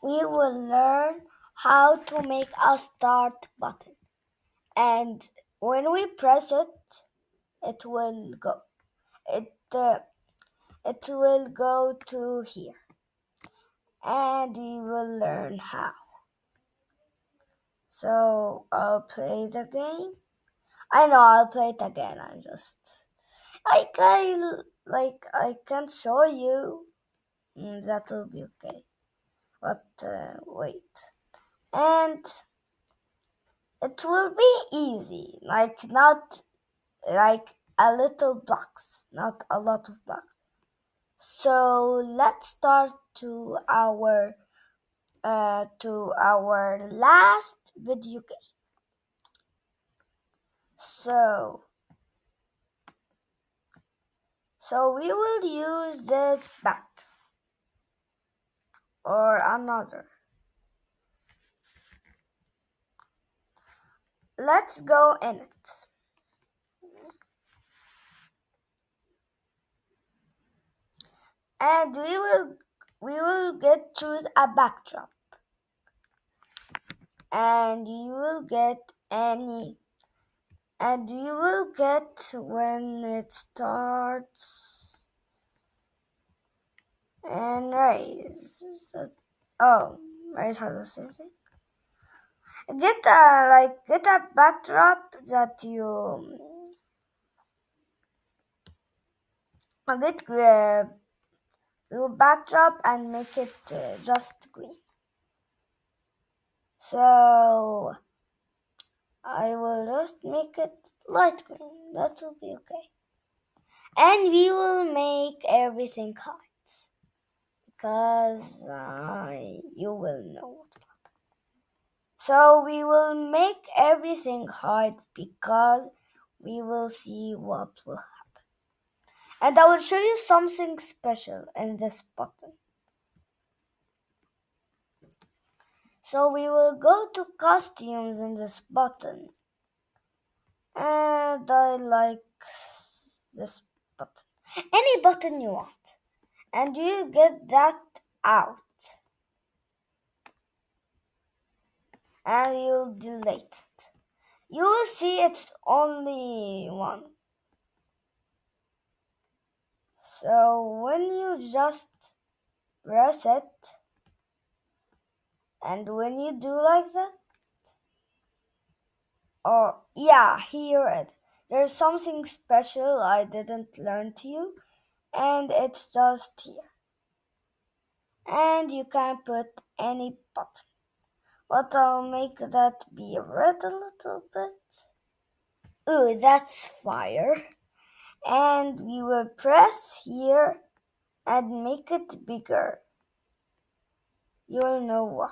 we will learn how to make a start button. And when we press it, it will go. It, uh, it will go to here. And we will learn how. So I'll play the game. I know I'll play it again. I can show you. That will be okay. But wait. And it will be easy, like not like a little blocks, not a lot of blocks. So let's start to our last video game. So we will use this bat or another. Let's go in it. And we will get choose a backdrop. And you will get when it starts and raise. Oh, raise has the same thing. Get a backdrop that get your backdrop and make it just green. So I will just make it light green. That will be okay. And we will make everything hot because you will know what will happen. So we will make everything hot because we will see what will happen. And I will show you something special in this button. So we will go to costumes in this button. And I like this button. Any button you want. And you get that out. And you'll delete it. You will see it's only one. So when you just press it, and when you do like that, here it. There's something special I didn't learn to you, and it's just here. And you can put any button. But I'll make that be red a little bit. Ooh, that's fire. And we will press here and make it bigger. You'll know why.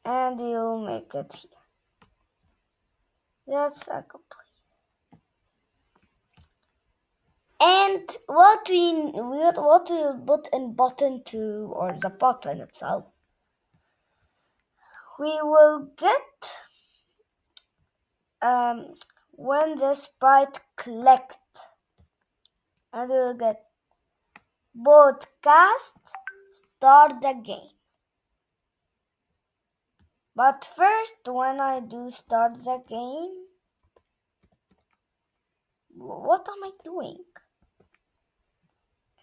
And you'll make it here. That's a complete. And what we'll put in button 2 or the button itself, we will get when the sprite clicked, and we'll get podcast start the game. But first, when I do start the game, what am I doing?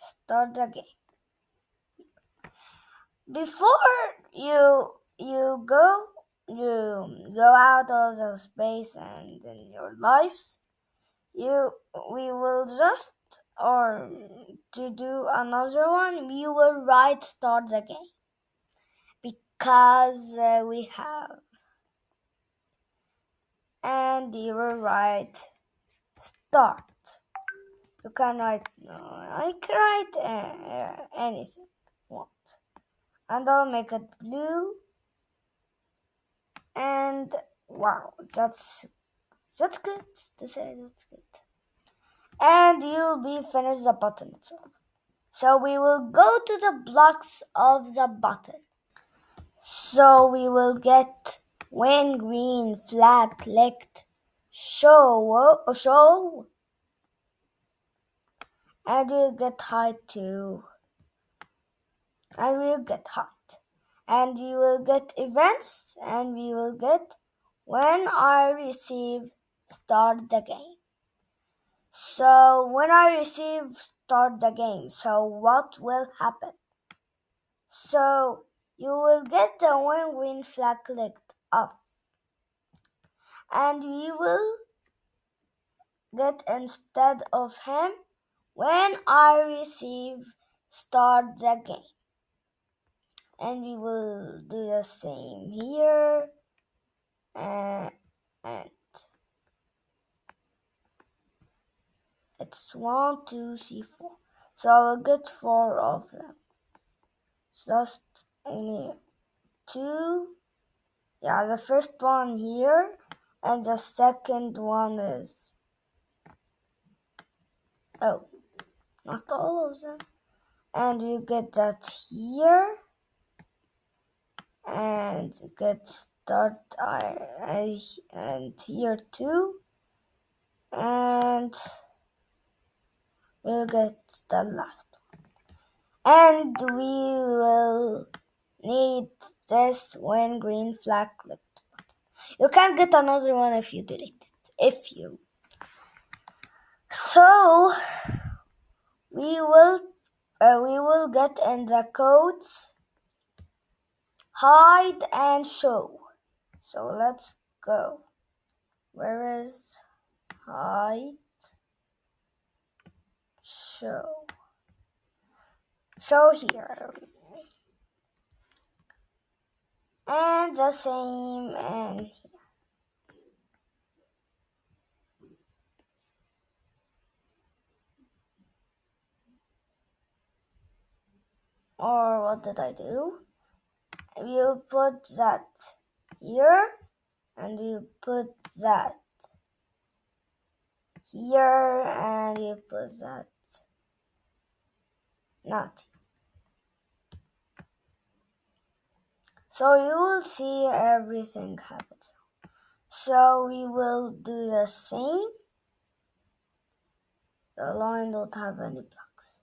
Start the game. Before you go out of the space and in your lives, we will just or to do another one, we will write start the game because we have, and you will write start. You can write I can write anything you want, and I'll make it blue. And wow, that's good to say. That's good. And you'll be finished the button itself. So we will go to the blocks of the button. So we will get when green flag clicked, show, and we'll get height to and we will get hot. And we will get events, and we will get when I receive start the game. So when I receive start the game, so what will happen? So you will get the when green flag clicked off, and we will get instead of him when I receive start the game. And we will do the same here, and it's 1, 2, 3, 4. So I will get 4 of them. Just only 2. Yeah, the first one here, and the second one is, oh, not all of them. And you get that here, and get start and here too, and we'll get the last one. And we will need this when green flag clicked button. You can get another one if you delete it. So we will get in the codes hide and show. So let's go. Where is hide show? So here. And the same and here. Or what did I do? You put that here, and you put that here, and you put that not. So you will see everything happens. So we will do the same. The line don't have any blocks.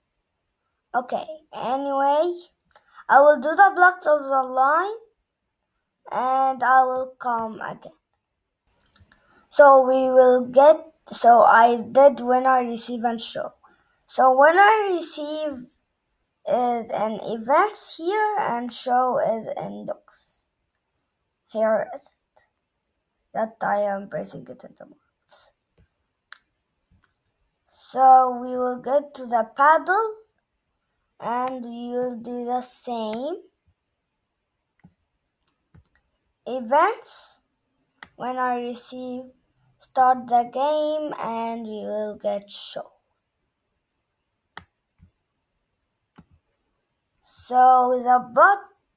Okay, anyway, I will do the blocks of the line, and I will come again. So we will get, so I did when I receive and show. So when I receive is an events here, and show is index. Here is it. That I am pressing it in the marks. So we will get to the paddle, and we will do the same. Events, when I receive start the game, and we will get show. So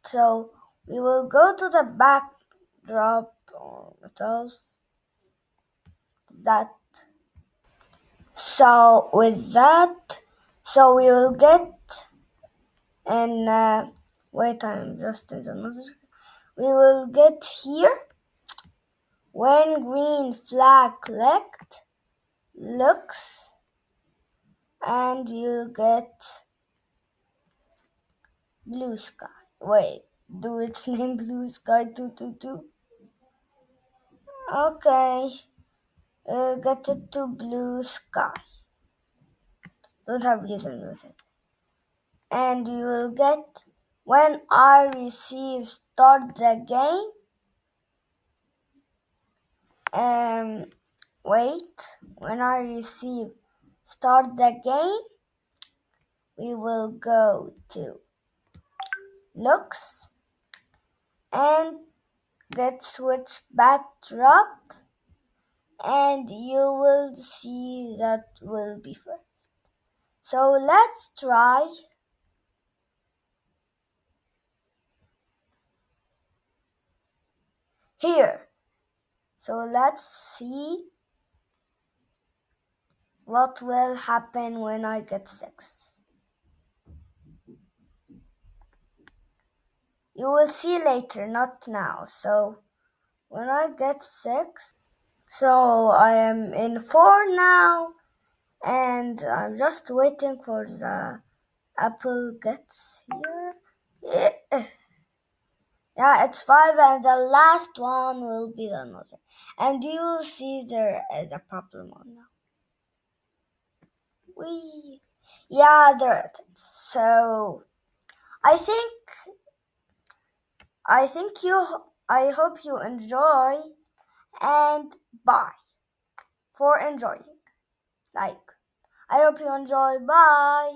so we will go to the backdrop or metals that. So with that, so we will get and wait, I'm just in another. We will get here when green flag clicked looks, and we'll get blue sky. Wait, do its name blue sky 222? Okay, get it to blue sky. Don't have reason with it. And you will get when I receive start the game. Wait, when I receive start the game, we will go to looks and get switch backdrop, and you will see that will be first. So let's try. Here. So let's see what will happen when I get 6. You will see later, not now. So when I get 6, so I am in 4 now, and I'm just waiting for the apple gets here. Eh, Yeah, it's five, and the last one will be another. And you'll see there is a problem on now. We, yeah, there it is. So I think, I hope you enjoy, and bye for enjoying. Like, I hope you enjoy. Bye.